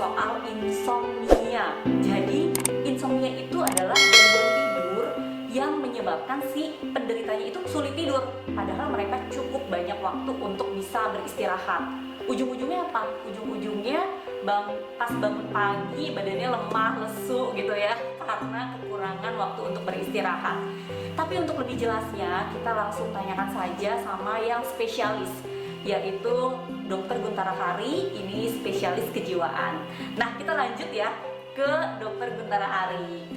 soal insomnia. Jadi insomnia itu adalah gangguan tidur yang menyebabkan si penderitanya itu sulit tidur, padahal mereka cukup banyak waktu untuk bisa beristirahat. Ujung-ujungnya apa? Ujung-ujungnya pas bangun pagi badannya lemah, lesu gitu ya, karena kekurangan waktu untuk beristirahat. Tapi untuk lebih jelasnya kita langsung tanyakan saja sama yang spesialis, yaitu Dokter Guntara Hari, ini spesialis kejiwaan. Nah, kita lanjut ya ke Dokter Guntara Hari.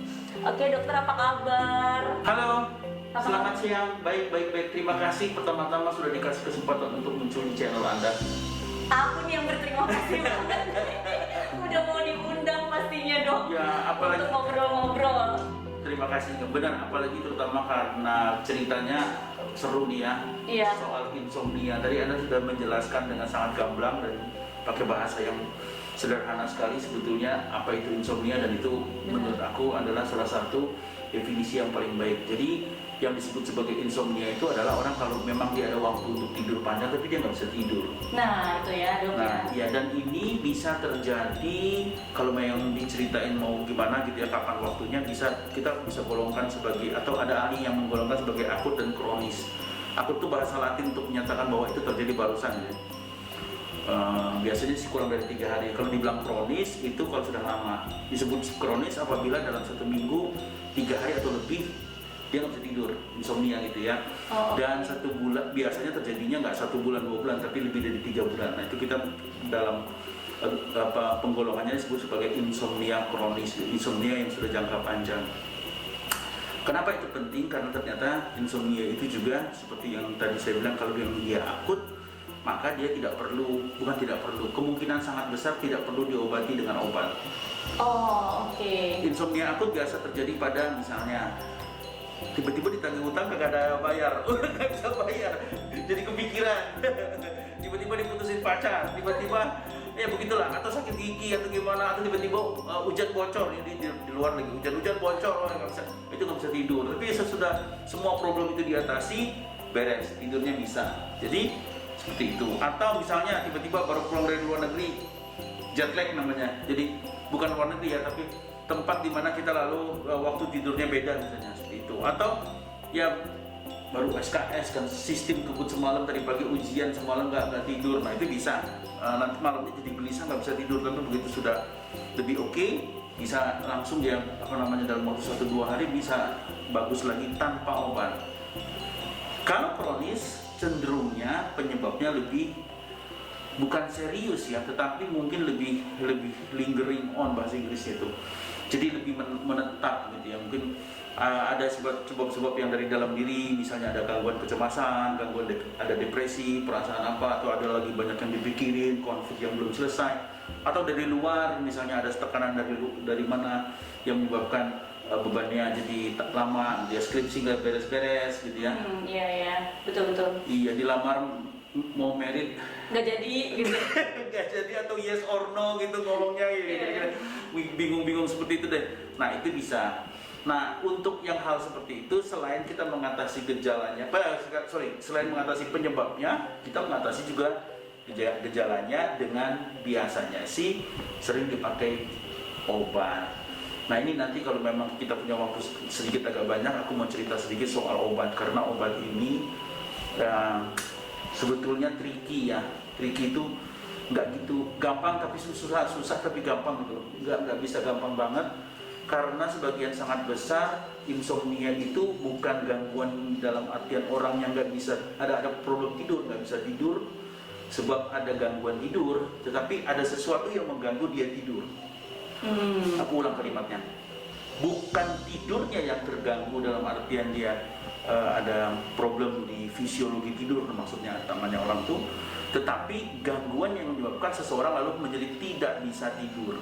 Oke dokter, apa kabar? Halo, selamat siang. Baik. Terima kasih pertama-tama sudah dikasih kesempatan untuk muncul di channel Anda. Aku nih yang berterima kasih banget. Udah mau diundang pastinya dok. Ya, apalagi untuk ngobrol-ngobrol. Terima kasih, benar, apalagi terutama karena ceritanya seru nih ya. Iya. Soal insomnia. Tadi Anda sudah menjelaskan dengan sangat gamblang dan pakai bahasa yang sederhana sekali sebetulnya apa itu insomnia, dan itu menurut aku adalah salah satu definisi yang paling baik. Jadi yang disebut sebagai insomnia itu adalah orang kalau memang dia ada waktu untuk tidur panjang tapi dia nggak bisa tidur. Nah itu ya dok. Nah ya, dan ini bisa terjadi kalau memang diceritain mau gimana gitu ya, kapan waktunya, kita bisa golongkan sebagai, atau ada ahli yang menggolongkan sebagai akut dan kronis. Akut itu bahasa Latin untuk menyatakan bahwa itu terjadi barusan ya. Biasanya sih kurang dari 3 hari. Kalau dibilang kronis itu kalau sudah lama. Disebut kronis apabila dalam 1 minggu 3 hari atau lebih dia nggak bisa tidur, insomnia gitu ya. Dan 1 bulan biasanya terjadinya nggak 1 bulan 2 bulan tapi lebih dari 3 bulan. Nah itu kita dalam penggolongannya disebut sebagai insomnia kronis, insomnia yang sudah jangka panjang. Kenapa itu penting? Karena ternyata insomnia itu juga seperti yang tadi saya bilang, kalau dia akut maka dia kemungkinan sangat besar tidak perlu diobati dengan obat. Oke. Insomnia akut biasa terjadi pada misalnya tiba-tiba ditagih utang kagak ada bayar, nggak bisa bayar, jadi kepikiran, tiba-tiba diputusin pacar, tiba-tiba ya begitulah, atau sakit gigi atau gimana, atau tiba-tiba hujan bocor, ini di luar lagi hujan bocor, itu nggak bisa tidur. Tapi sesudah semua problem itu diatasi, beres, tidurnya bisa. Jadi seperti itu. Atau misalnya tiba-tiba baru pulang dari luar negeri, jet lag namanya, jadi bukan luar negeri ya, tapi tempat dimana kita lalu waktu tidurnya beda misalnya, seperti itu. Atau ya baru SKS kan, sistem kebut semalam, tadi pagi ujian semalam nggak tidur, nah itu bisa nanti malamnya jadi gelisah, nggak bisa tidur. Tapi begitu sudah lebih oke, bisa langsung dia dalam waktu 1-2 hari bisa bagus lagi tanpa obat. Kalau kronis cenderungnya penyebabnya lebih bukan serius ya, tetapi mungkin lebih lingering on, bahasa Inggrisnya itu. Jadi lebih menetap gitu ya. Mungkin ada sebab-sebab yang dari dalam diri, misalnya ada gangguan kecemasan, ada depresi, perasaan apa, atau ada lagi banyak yang dipikirin, konflik yang belum selesai, atau dari luar misalnya ada tekanan dari mana yang menyebabkan bebannya jadi tak lama, dia skripsi nggak beres-beres gitu ya. Iya betul. Iya, dilamar mau merit nggak jadi gitu. nggak jadi, atau yes or no gitu ngomongnya gitu. Bingung-bingung seperti itu deh. Nah itu bisa. Nah untuk yang hal seperti itu, selain kita mengatasi gejalanya, selain mengatasi penyebabnya, kita mengatasi juga gejalanya dengan biasanya sih sering dipakai obat. Nah ini nanti kalau memang kita punya waktu sedikit agak banyak, aku mau cerita sedikit soal obat, karena obat ini sebetulnya tricky ya. Tricky itu nggak gitu gampang, tapi susah tapi gampang gitu. Nggak bisa gampang banget, karena sebagian sangat besar insomnia itu bukan gangguan dalam artian orang yang nggak bisa, ada problem tidur, nggak bisa tidur sebab ada gangguan tidur, tetapi ada sesuatu yang mengganggu dia tidur. Aku ulang kalimatnya, bukan tidurnya yang terganggu dalam artian dia ada problem di fisiologi tidur, maksudnya namanya orang tuh, tetapi gangguan yang menyebabkan seseorang lalu menjadi tidak bisa tidur,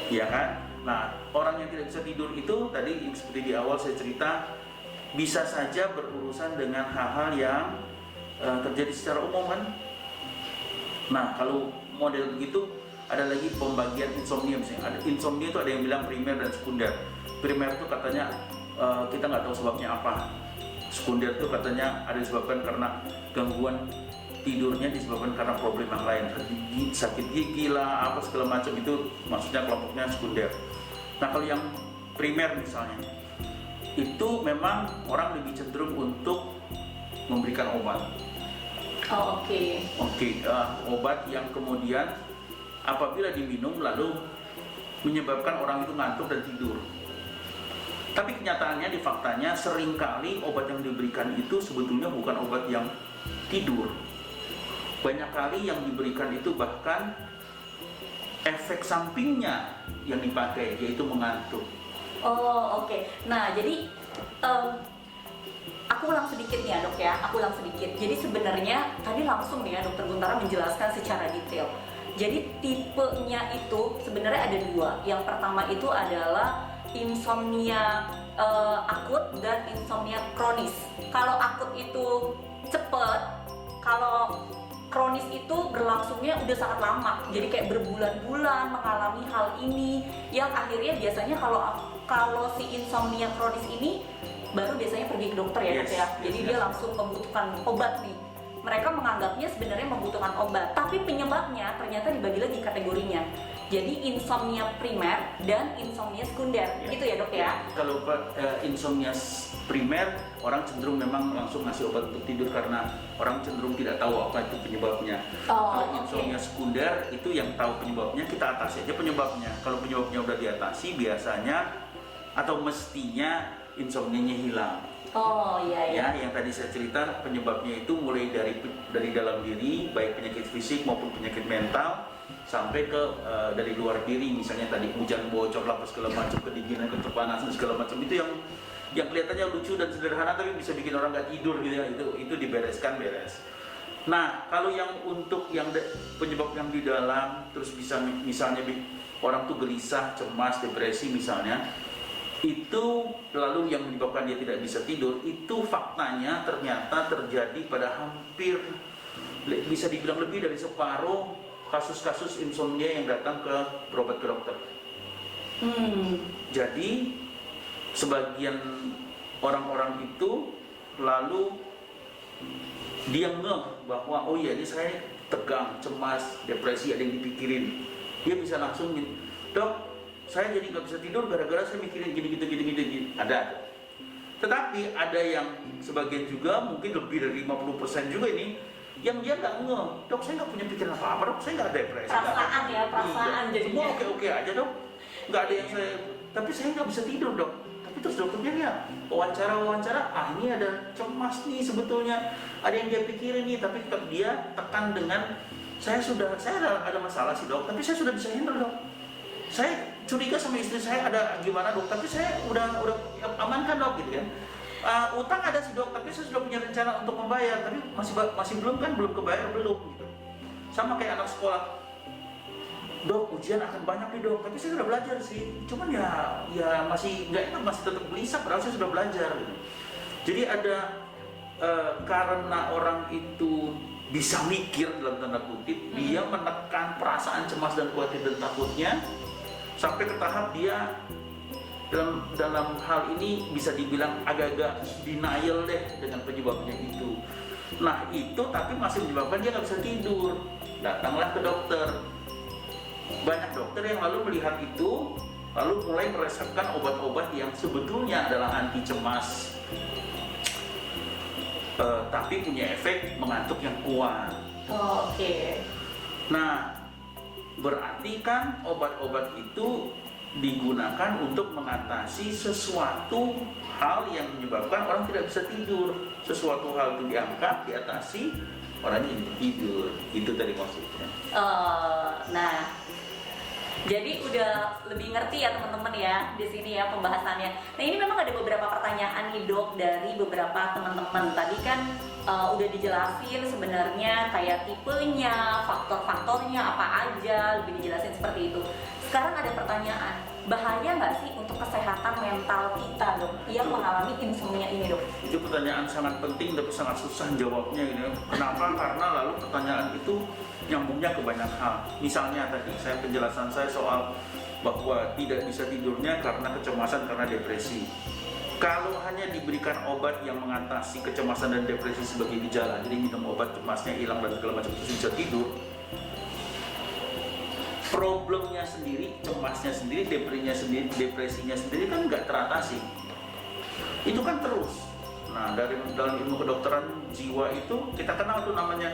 ya kan? Nah, orang yang tidak bisa tidur itu tadi seperti di awal saya cerita, bisa saja berurusan dengan hal-hal yang terjadi secara umum kan. Nah, kalau model begitu, ada lagi pembagian insomnia misalnya. Ada insomnia itu ada yang bilang primer dan sekunder. Primer itu katanya kita nggak tahu sebabnya apa. Sekunder itu katanya ada disebabkan karena gangguan tidurnya disebabkan karena problem yang lain, sakit gigi lah, apa segala macam, itu maksudnya kelompoknya sekunder. Nah kalau yang primer misalnya, itu memang orang lebih cenderung untuk memberikan obat. Oh, oke. Obat yang kemudian apabila diminum lalu menyebabkan orang itu ngantuk dan tidur. Tapi kenyataannya, di faktanya, seringkali obat yang diberikan itu sebetulnya bukan obat yang tidur. Banyak kali yang diberikan itu bahkan efek sampingnya yang dipakai, yaitu mengantuk. Oh, oke. Nah, jadi aku ulang sedikit nih ya dok ya, aku ulang sedikit. Jadi sebenarnya tadi langsung nih ya dokter Guntara menjelaskan secara detail. Jadi tipenya itu sebenarnya ada dua. Yang pertama itu adalah insomnia akut dan insomnia kronis. Kalau akut itu cepet, kalau kronis itu berlangsungnya udah sangat lama. Jadi kayak berbulan-bulan mengalami hal ini, yang akhirnya biasanya kalau si insomnia kronis ini baru biasanya pergi ke dokter ya dok ya. Jadi dia langsung membutuhkan obat nih. Mereka menganggapnya sebenarnya membutuhkan obat, tapi penyebabnya ternyata dibagi lagi kategorinya. Jadi insomnia primer dan insomnia sekunder, gitu ya dok ya? Kalau insomnia primer, orang cenderung memang langsung ngasih obat untuk tidur karena orang cenderung tidak tahu apa itu penyebabnya. Kalau insomnia sekunder itu yang tahu penyebabnya, kita atasi aja penyebabnya. Kalau penyebabnya udah diatasi, biasanya atau mestinya insomnia-nya hilang. Oh iya. Ya, yang tadi saya cerita penyebabnya itu mulai dari dalam diri, baik penyakit fisik maupun penyakit mental, sampai ke dari luar diri, misalnya tadi hujan bocor lah segala macam, kedinginan, kepanasan segala macam, itu yang kelihatannya lucu dan sederhana tapi bisa bikin orang nggak tidur gitu ya, itu dibereskan beres. Nah kalau yang untuk yang penyebab yang di dalam, terus bisa misalnya orang tuh gelisah, cemas, depresi misalnya, itu lalu yang menyebabkan dia tidak bisa tidur, itu faktanya ternyata terjadi pada hampir bisa dibilang lebih dari separuh kasus-kasus insomnia yang datang ke berobat ke dokter. Jadi sebagian orang-orang itu lalu dia ngeh bahwa oh iya ini saya tegang, cemas, depresi, ada yang dipikirin. Dia bisa langsung, dok saya jadi nggak bisa tidur gara-gara saya mikirin gini. Ada. Tetapi ada yang sebagian juga, mungkin lebih dari 50% juga ini, yang dia nggak ngeh, dok saya nggak punya pikiran apa-apa, dok saya nggak depresi. Perasaan jadinya. Semua oke-oke aja dok, nggak ada yang tapi saya nggak bisa tidur dok. Tapi terus dokternya dia wawancara, ini ada cemas nih sebetulnya, ada yang dia pikirin nih, tapi tetap dia tekan dengan saya ada masalah sih dok, tapi saya sudah bisa handle dok. Saya curiga sama istri saya ada gimana dok, tapi saya udah amankan dok gitu kan. Utang ada sih dok, tapi saya sudah punya rencana untuk membayar, tapi masih belum kebayar belum gitu. Sama kayak anak sekolah, dok ujian akan banyak nih dok, tapi saya sudah belajar sih, cuman ya masih nggak enak, masih tetap gelisah padahal saya sudah belajar gitu. Jadi ada karena orang itu bisa mikir dalam tanda kutip, dia menekan perasaan cemas dan khawatir dan takutnya sampai ke tahap dia dalam hal ini bisa dibilang agak-agak denial deh dengan penyebabnya itu. Nah itu tapi masih menyebabkan dia nggak bisa tidur. Datanglah ke dokter. Banyak dokter yang lalu melihat itu, lalu mulai meresepkan obat-obat yang sebetulnya adalah anti cemas, tapi punya efek mengantuk yang kuat. Oke. Nah berarti kan obat-obat itu digunakan untuk mengatasi sesuatu hal yang menyebabkan orang tidak bisa tidur. Sesuatu hal itu diangkat, diatasi, orangnya jadi tidur. Itu tadi maksudnya. Nah, jadi udah lebih ngerti ya teman-teman ya di sini ya pembahasannya. Nah ini memang ada beberapa pertanyaan nih dok dari beberapa teman-teman. Tadi kan udah dijelasin sebenarnya kayak tipenya, faktor-faktornya apa aja, lebih dijelasin seperti itu. Sekarang ada pertanyaan, bahaya nggak sih untuk kesehatan mental kita dok yang mengalami insomnia ini dok? Itu pertanyaan sangat penting tapi sangat susah jawabnya gitu. Kenapa? Karena lalu pertanyaan itu nyambungnya ke banyak hal. Misalnya tadi penjelasan saya soal bahwa tidak bisa tidurnya karena kecemasan, karena depresi. Kalau hanya diberikan obat yang mengatasi kecemasan dan depresi sebagai gejala, jadi minum obat cemasnya hilang dan segala macam terus bisa tidur, problemnya sendiri, cemasnya sendiri, depresinya sendiri kan nggak teratasi. Itu kan terus. Nah, dalam ilmu kedokteran jiwa itu kita kenal tuh namanya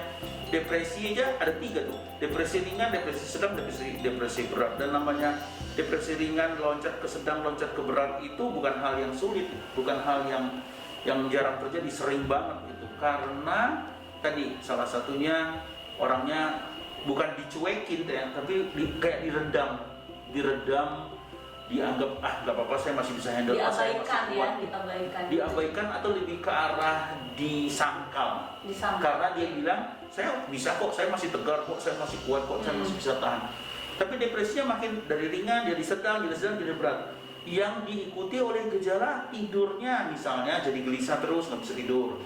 depresi aja ada 3 tuh. Depresi ringan, depresi sedang, depresi berat. Dan namanya depresi ringan loncat ke sedang, loncat ke berat itu bukan hal yang sulit, bukan hal yang jarang terjadi, sering banget itu. Karena tadi salah satunya orangnya bukan dicuekin ya, tapi kayak diredam, dianggap nggak apa-apa, saya masih bisa handle, saya masih kuat. Diabaikan atau lebih ke arah disangkal. Karena dia bilang saya bisa kok, saya masih tegar kok, saya masih kuat kok, saya masih bisa tahan. Tapi depresinya makin dari ringan jadi sedang, jadi berat, yang diikuti oleh gejala tidurnya misalnya jadi gelisah terus, nggak bisa tidur.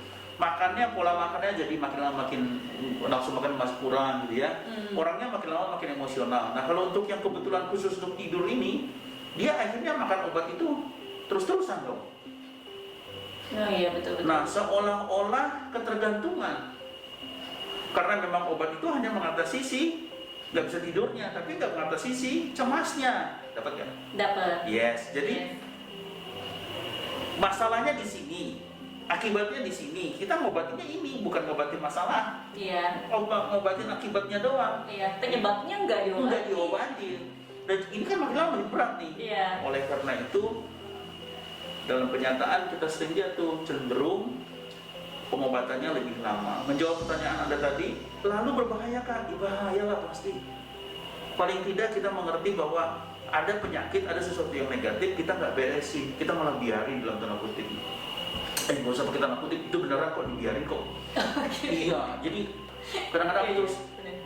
Pola makannya jadi makin lama makin nafsu makan masih kurang gitu ya. Orangnya makin lama makin emosional. Nah, kalau untuk yang kebetulan khusus untuk tidur ini, dia akhirnya makan obat itu terus-terusan dong. Oh iya, betul. Nah, seolah-olah ketergantungan. Karena memang obat itu hanya mengatasi nggak bisa tidurnya, tapi nggak mengatasi cemasnya. Dapat nggak? Dapat. Yes. Jadi masalahnya di sini, akibatnya di sini. Kita ngobatinnya ini, bukan ngobatin masalah. Iya. Ngobatin akibatnya doang. Iya. Penyebabnya nggak diobatin. Dan ini kan makin lama makin berat nih. Iya. Oleh karena itu, dalam kenyataan kita sering jatuh cenderung pengobatannya lebih lama. Menjawab pertanyaan Anda tadi, lalu berbahayakah? Bahayalah pasti. Paling tidak kita mengerti bahwa ada penyakit, ada sesuatu yang negatif, kita nggak beresin, kita malah biarin dalam tanda kutip. Nggak usah pakai tanda kutip, itu beneran kok, dibiarin kok. Iya, jadi kadang-kadang terus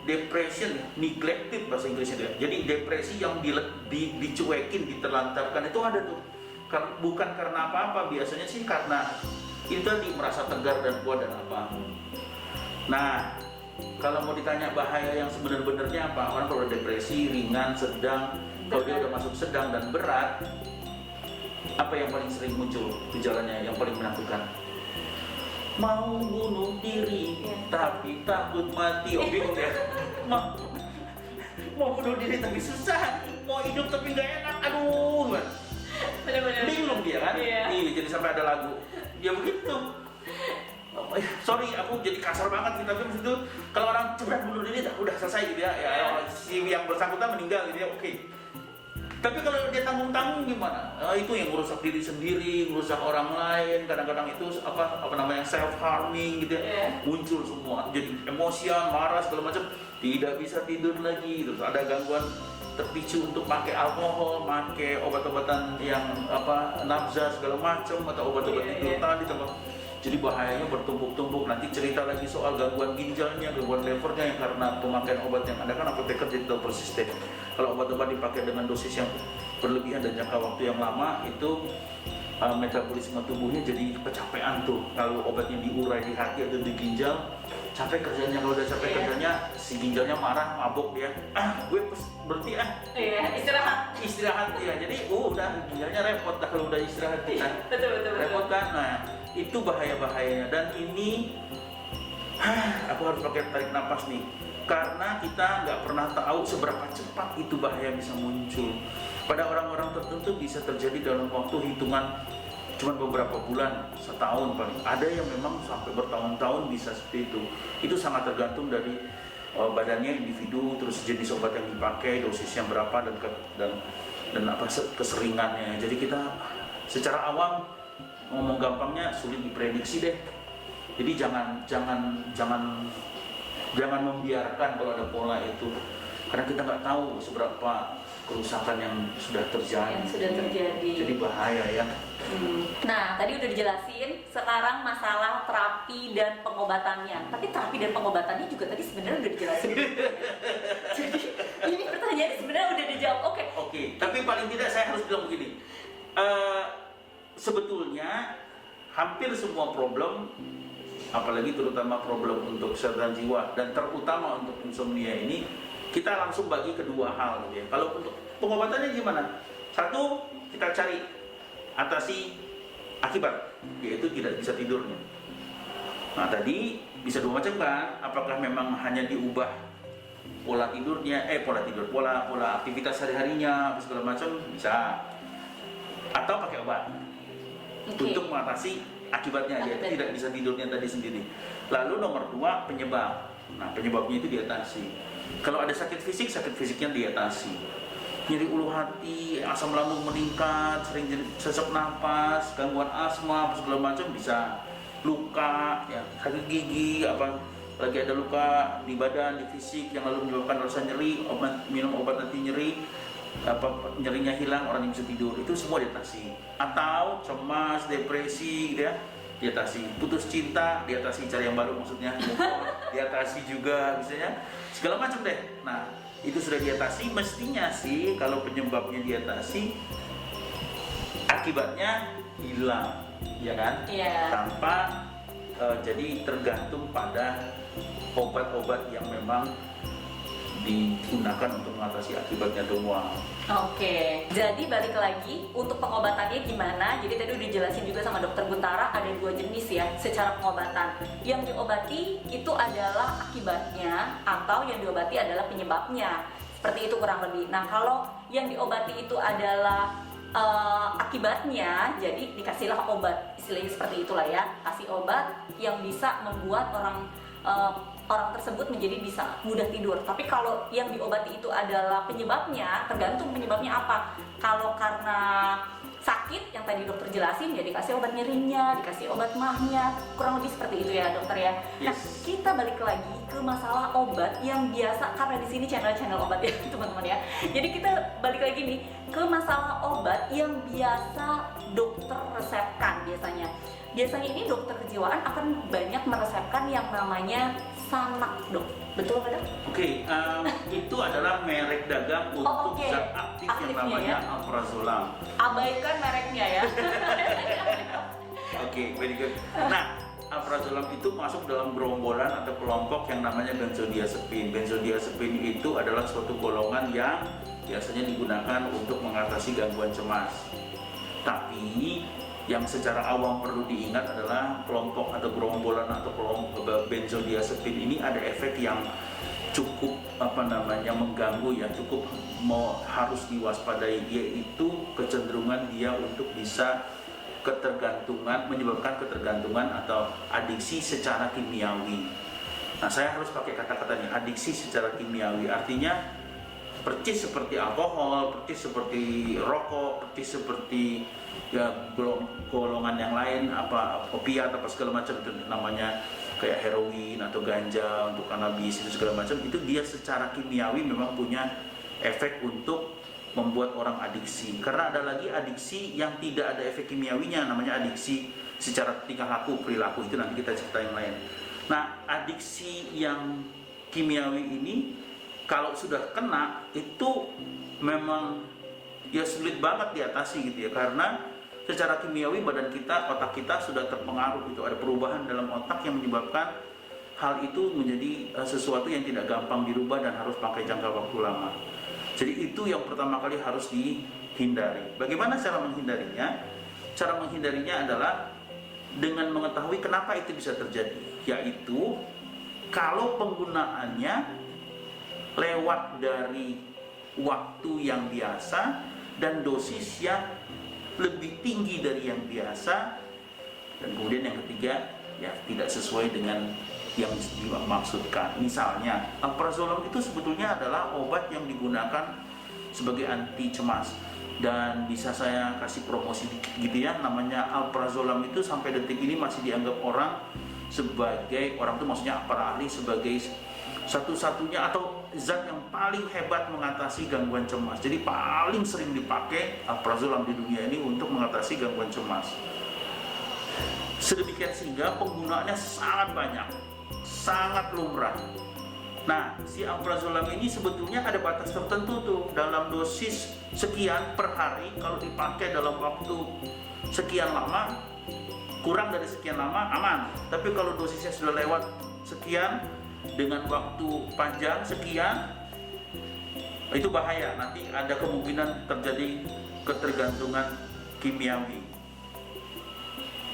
depression, neglected bahasa Inggrisnya dia. Jadi depresi yang dicuekin, ditelantarkan itu ada tuh. Bukan karena apa-apa, biasanya sih karena itu tadi merasa tegar dan kuat dan apa. Nah, kalau mau ditanya bahaya yang sebenarnya apa? Orang kalau depresi ringan, sedang, kalau dia udah masuk sedang dan berat, apa yang paling sering muncul gejalanya yang paling menakutkan? Mau bunuh diri, tapi takut mati. Oh, bingung ya. Mau bunuh diri tapi susah, mau hidup tapi nggak enak. Aduh, bener-bener bingung dia kan? Iya. Jadi sampai ada lagu. Ya begitu. Sorry, aku jadi kasar banget gitu, tapi maksud itu kalau orang cepat bunuh diri udah selesai gitu ya. Si yang bersangkutan meninggal gitu ya, oke. Tapi kalau dia tanggung-tanggung gimana? Itu yang merusak diri sendiri, merusak orang lain. Kadang-kadang itu apa namanya self harming gitu ya. Muncul semua, jadi emosian, marah segala macam, tidak bisa tidur lagi. Terus ada gangguan terpicu untuk pakai alkohol, pakai obat-obatan yang nafza segala macam atau obat-obat tidur tadi tambah. Jadi bahayanya bertumpuk-tumpuk. Nanti cerita lagi soal gangguan ginjalnya, gangguan levernya yang karena pemakaian obat yang ada kan apoteker jadi tahu persisten. Kalau obat-obat dipakai dengan dosis yang berlebihan dan jangka waktu yang lama itu metabolisme tubuhnya jadi kecapean tuh. Kalau obatnya diurai di hati atau di ginjal, capek kerjanya. Kalau udah capek kerjanya, si ginjalnya marah, mabuk dia. Gue berhenti istirahat ya. Jadi udah ginjalnya repot dah kalau udah istirahat kita. Betul. Repot kan? Nah, itu bahayanya. Dan ini aku harus pakai tarik nafas nih, karena kita nggak pernah tahu seberapa cepat itu bahaya bisa muncul. Pada orang-orang tertentu bisa terjadi dalam waktu hitungan cuma beberapa bulan, setahun paling. Ada yang memang sampai bertahun-tahun bisa seperti itu. Itu sangat tergantung dari badannya individu, terus jenis obat yang dipakai, dosisnya berapa dan apa keseringannya. Jadi kita secara awam ngomong gampangnya sulit diprediksi deh. Jadi jangan membiarkan kalau ada pola itu, karena kita nggak tahu seberapa kerusakan yang sudah terjadi. Jadi bahaya ya. Nah, tadi udah dijelasin. Sekarang masalah terapi dan pengobatannya. Tapi terapi dan pengobatannya juga tadi sebenarnya udah dijelasin. Jadi ini pertanyaan sebenarnya udah dijawab. Oke. Tapi paling tidak saya harus bilang begini. Sebetulnya hampir semua problem, apalagi terutama problem untuk kesehatan jiwa dan terutama untuk insomnia ini, kita langsung bagi kedua hal gitu ya. Kalau untuk pengobatannya gimana? Satu, kita cari atasi akibat, yaitu tidak bisa tidurnya. Nah tadi bisa dua macam kan, apakah memang hanya diubah pola tidurnya, pola aktivitas sehari-harinya, segala macam bisa, atau pakai obat untuk mengatasi akibatnya, yaitu tidak bisa tidurnya tadi sendiri. Lalu nomor 2 penyebab. Nah penyebabnya itu diatasi. Kalau ada sakit fisiknya diatasi. Nyeri ulu hati, asam lambung meningkat, sering sesak napas, gangguan asma, segala macam bisa. Luka, ya, sakit gigi, lagi ada luka di badan, di fisik yang lalu menyebabkan rasa nyeri, minum obat anti nyeri, nyerinya hilang, orang yang bisa tidur, itu semua diatasi. Atau cemas, depresi, gitu ya, diatasi. Putus cinta, diatasi, cari yang baru maksudnya, diatasi juga, misalnya segala macam deh. Nah itu sudah diatasi, mestinya sih kalau penyebabnya diatasi, akibatnya hilang, ya kan? Iya. Tanpa jadi tergantung pada obat-obat yang memang digunakan untuk mengatasi akibatnya semua. Oke, jadi balik lagi untuk pengobatannya gimana? Jadi tadi udah jelasin juga sama Dokter Guntara ada 2 jenis ya secara pengobatan. Yang diobati itu adalah akibatnya atau yang diobati adalah penyebabnya. Seperti itu kurang lebih. Nah kalau yang diobati itu adalah akibatnya, jadi dikasihlah obat, istilahnya seperti itulah ya, kasih obat yang bisa membuat orang tersebut menjadi bisa mudah tidur. Tapi kalau yang diobati itu adalah penyebabnya, tergantung penyebabnya apa. Kalau karena sakit yang tadi dokter jelasin, ya dikasih obat nyerinya, dikasih obat mahnya, kurang lebih seperti itu ya dokter ya. Nah kita balik lagi ke masalah obat yang biasa, karena di sini channel obat ya teman-teman ya. Jadi kita balik lagi nih ke masalah obat yang biasa dokter resepkan biasanya. Biasanya ini dokter kejiwaan akan banyak meresepkan yang namanya Sanak, dok. Betul nggak, dok? Oke, itu adalah merek dagang untuk zat aktif yang namanya ya? Alprazolam. Abaikan mereknya ya. Oke, very good. Nah, alprazolam itu masuk dalam gerombolan atau kelompok yang namanya benzodiazepin. Benzodiazepin itu adalah suatu golongan yang biasanya digunakan untuk mengatasi gangguan cemas. Tapi yang secara awam perlu diingat adalah kelompok atau gerombolan atau kelompok benzodiazepin ini ada efek yang cukup mengganggu ya, cukup harus diwaspadai, yaitu kecenderungan dia untuk bisa menyebabkan ketergantungan atau adiksi secara kimiawi. Nah saya harus pakai kata-katanya adiksi secara kimiawi, artinya percis seperti alkohol, percis seperti rokok, percis seperti ya golongan yang lain, opiat segala macam, itu namanya kayak heroin atau ganja untuk kanabis itu segala macam, itu dia secara kimiawi memang punya efek untuk membuat orang adiksi. Karena ada lagi adiksi yang tidak ada efek kimiawinya, namanya adiksi secara tingkah laku, perilaku, itu nanti kita cerita yang lain. Nah adiksi yang kimiawi ini kalau sudah kena itu memang ya sulit banget diatasi gitu ya, karena secara kimiawi badan kita, otak kita sudah terpengaruh gitu, ada perubahan dalam otak yang menyebabkan hal itu menjadi sesuatu yang tidak gampang dirubah dan harus pakai jangka waktu lama. Jadi itu yang pertama kali harus dihindari. Bagaimana cara menghindarinya? Cara menghindarinya adalah dengan mengetahui kenapa itu bisa terjadi, yaitu kalau penggunaannya lewat dari waktu yang biasa dan dosis yang lebih tinggi dari yang biasa, dan kemudian yang ketiga ya tidak sesuai dengan yang dimaksudkan. Misalnya alprazolam itu sebetulnya adalah obat yang digunakan sebagai anti cemas, dan bisa saya kasih promosi dikit gitu ya, namanya alprazolam itu sampai detik ini masih dianggap orang itu maksudnya para ahli sebagai satu-satunya atau zat yang paling hebat mengatasi gangguan cemas. Jadi paling sering dipakai alprazolam di dunia ini untuk mengatasi gangguan cemas. Sedemikian sehingga penggunaannya sangat banyak, sangat lumrah. Nah, si alprazolam ini sebetulnya ada batas tertentu tuh, dalam dosis sekian per hari. Kalau dipakai dalam waktu sekian lama, kurang dari sekian lama aman. Tapi kalau dosisnya sudah lewat sekian dengan waktu panjang sekian, itu bahaya. Nanti ada kemungkinan terjadi ketergantungan kimiawi.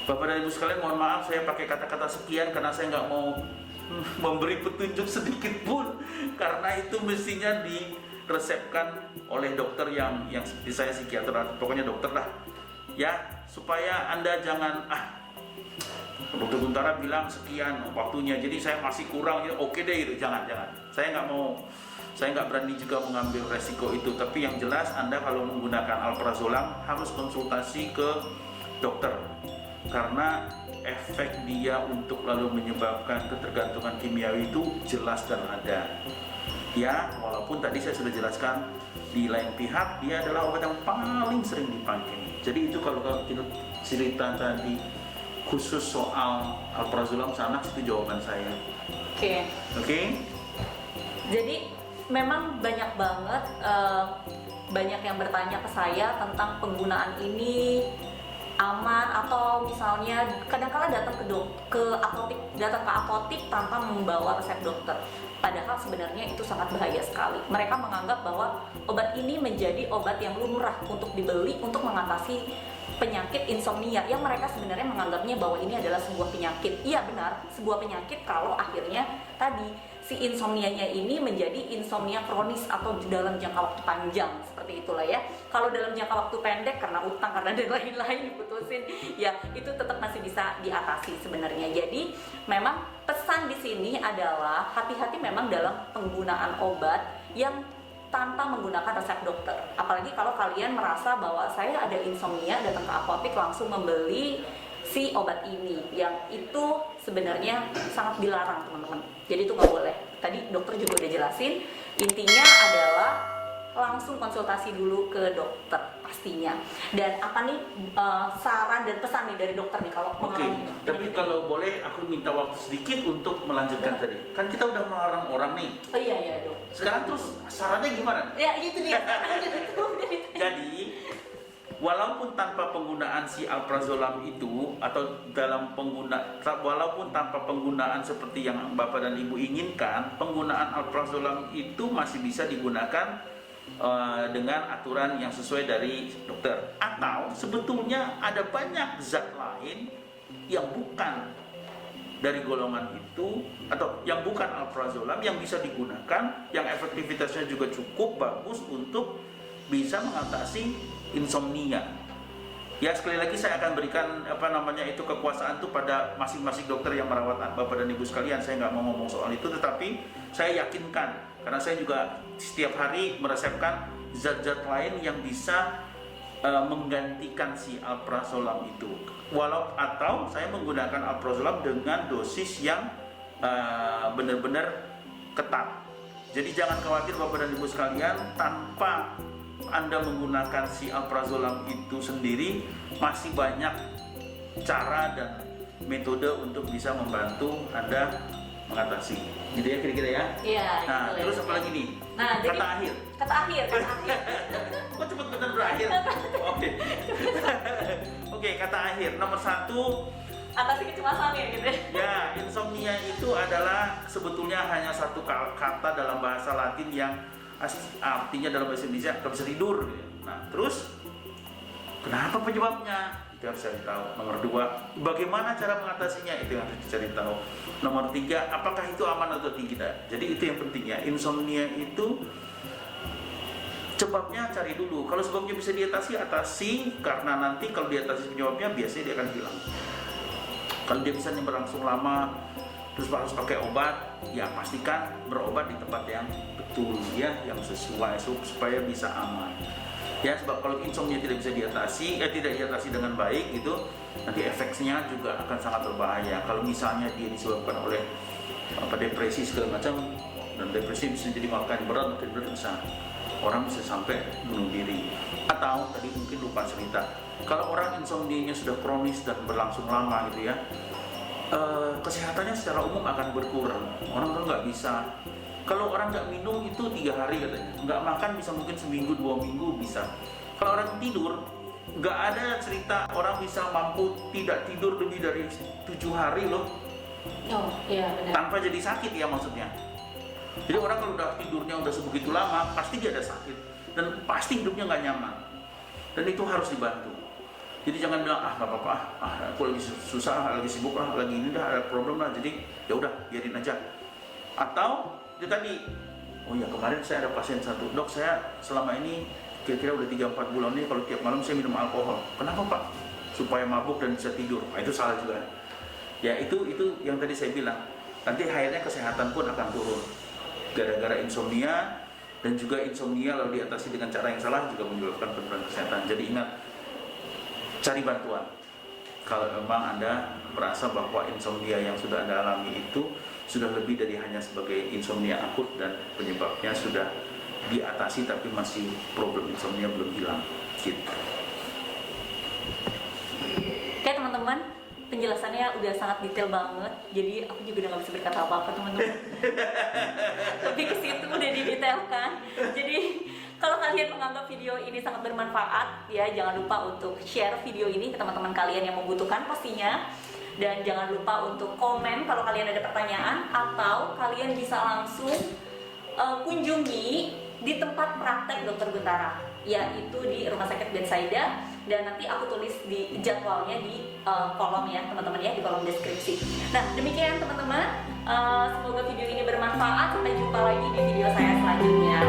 Bapak dan Ibu sekalian, mohon maaf saya pakai kata-kata sekian karena saya nggak mau memberi petunjuk sedikit pun, karena itu mestinya diresepkan oleh dokter yang seperti saya, psikiater, pokoknya dokter lah ya, supaya Anda jangan Dokter Guntara bilang sekian waktunya, jadi saya masih kurang, oke deh gitu. Jangan. Saya nggak berani juga mengambil resiko itu. Tapi yang jelas Anda kalau menggunakan alprazolam harus konsultasi ke dokter, karena efek dia untuk lalu menyebabkan ketergantungan kimiawi itu jelas dan ada. Ya, walaupun tadi saya sudah jelaskan di lain pihak dia adalah obat yang paling sering dipakai. Jadi itu kalau kita cerita tadi khusus soal alprazolam Xanax, itu jawaban saya. Oke. Jadi memang banyak banget banyak yang bertanya ke saya tentang penggunaan ini aman, atau misalnya kadang-kala datang ke apotik tanpa membawa resep dokter. Padahal sebenarnya itu sangat bahaya sekali. Mereka menganggap bahwa obat ini menjadi obat yang lumrah untuk dibeli untuk mengatasi penyakit insomnia, yang mereka sebenarnya menganggapnya bahwa ini adalah sebuah penyakit. Iya benar, sebuah penyakit kalau akhirnya tadi si insomnianya ini menjadi insomnia kronis atau dalam jangka waktu panjang, seperti itulah ya. Kalau dalam jangka waktu pendek karena utang, karena dan lain-lain diputusin, ya itu tetap masih bisa diatasi sebenarnya. Jadi memang pesan di sini adalah hati-hati memang dalam penggunaan obat yang tanpa menggunakan resep dokter. Apalagi kalau kalian merasa bahwa saya ada insomnia, datang ke apotik langsung membeli si obat ini, yang itu sebenarnya sangat dilarang teman-teman. Jadi itu nggak boleh. Tadi dokter juga udah jelasin, intinya adalah langsung konsultasi dulu ke dokter pastinya. Dan apa nih saran dan pesan nih dari dokter nih kalau tapi kalau boleh aku minta waktu sedikit untuk melanjutkan tadi. Kan kita udah melarang orang nih. Oh iya dok. Sekarang terus sarannya gimana? Ya itu dia. Jadi walaupun tanpa penggunaan si alprazolam itu, atau walaupun tanpa penggunaan seperti yang Bapak dan Ibu inginkan, penggunaan alprazolam itu masih bisa digunakan dengan aturan yang sesuai dari dokter. Atau sebetulnya ada banyak zat lain yang bukan dari golongan itu, atau yang bukan alprazolam, yang bisa digunakan, yang efektivitasnya juga cukup bagus untuk bisa mengatasi insomnia. Ya, sekali lagi saya akan berikan kekuasaan itu pada masing-masing dokter yang merawat Bapak dan Ibu sekalian. Saya nggak mau ngomong soal itu, tetapi saya yakinkan, karena saya juga setiap hari meresepkan zat-zat lain yang bisa menggantikan si alprazolam itu. Atau saya menggunakan alprazolam dengan dosis yang benar-benar ketat. Jadi jangan khawatir Bapak dan Ibu sekalian, tanpa Anda menggunakan si alprazolam itu sendiri, masih banyak cara dan metode untuk bisa membantu Anda mengatasi. Gitu ya kira-kira ya? Iya. Nah, terus apa lagi nih? Nah, kata akhir. Kok cepet bener berakhir? Oke. Oke, kata akhir. Nomor 1, atasi kecemasannya gitu. Ya, insomnia itu adalah sebetulnya hanya satu kata dalam bahasa Latin yang artinya dalam bahasa Indonesia nggak bisa tidur. Nah, terus kenapa penyebabnya? Itu harus cari tahu. Nomor 2, bagaimana cara mengatasinya? Itu yang harus dicari tahu. Nomor 3, apakah itu aman atau tidak? Jadi itu yang penting ya. Insomnia itu sebabnya cari dulu. Kalau sebabnya bisa atasi, karena nanti kalau diatasi penyebabnya biasanya dia akan hilang. Kalau dia bisa berlangsung lama, terus harus pakai obat, ya pastikan berobat di tempat yang betul ya, yang sesuai supaya bisa aman. Ya, sebab kalau insomnia tidak bisa tidak diatasi dengan baik gitu, nanti efeknya juga akan sangat berbahaya. Kalau misalnya dia disebabkan oleh depresi segala macam, dan depresi bisa jadi makan berat, bisa orang bisa sampai bunuh diri. Atau tadi mungkin lupa cerita, kalau orang insomnia sudah kronis dan berlangsung lama gitu ya, kesehatannya secara umum akan berkurang. Orang kan nggak bisa. Kalau orang nggak minum itu 3 hari katanya, nggak makan bisa mungkin seminggu 2 minggu bisa. Kalau orang tidur, nggak ada cerita orang bisa mampu tidak tidur lebih dari 7 hari loh. Oh iya benar. Tanpa jadi sakit ya maksudnya. Jadi orang kalau udah tidurnya udah sebegitu lama, pasti dia ada sakit dan pasti hidupnya nggak nyaman. Dan itu harus dibantu. Jadi jangan bilang nggak apa-apa, aku lagi susah, lagi sibuk lah, lagi ini dah ada problem lah, jadi ya udah biarin aja. Atau itu tadi, oh ya kemarin saya ada pasien satu, dok saya selama ini kira-kira udah 3-4 bulan nih kalau tiap malam saya minum alkohol. Kenapa Pak? Supaya mabuk dan bisa tidur. Itu salah juga. Ya itu yang tadi saya bilang. Nanti akhirnya kesehatan pun akan turun. Gara-gara insomnia, dan juga insomnia kalau diatasi dengan cara yang salah juga menyebabkan penurunan kesehatan. Jadi ingat, cari bantuan. Kalau memang Anda merasa bahwa insomnia yang sudah Anda alami itu sudah lebih dari hanya sebagai insomnia akut dan penyebabnya sudah diatasi tapi masih problem insomnia belum hilang gitu. Oke teman-teman, penjelasannya udah sangat detail banget, jadi aku juga udah gak bisa berkata apa-apa teman-teman. Lebih ke situ udah didetailkan. Jadi kalau kalian menganggap video ini sangat bermanfaat, ya jangan lupa untuk share video ini ke teman-teman kalian yang membutuhkan pastinya. Dan jangan lupa untuk komen kalau kalian ada pertanyaan, atau kalian bisa langsung kunjungi di tempat praktek Dokter Guntara, yaitu di Rumah Sakit Betsaida, dan nanti aku tulis di jadwalnya di kolom ya teman-teman ya, di kolom deskripsi. Nah demikian teman-teman, semoga video ini bermanfaat. Sampai jumpa lagi di video saya selanjutnya.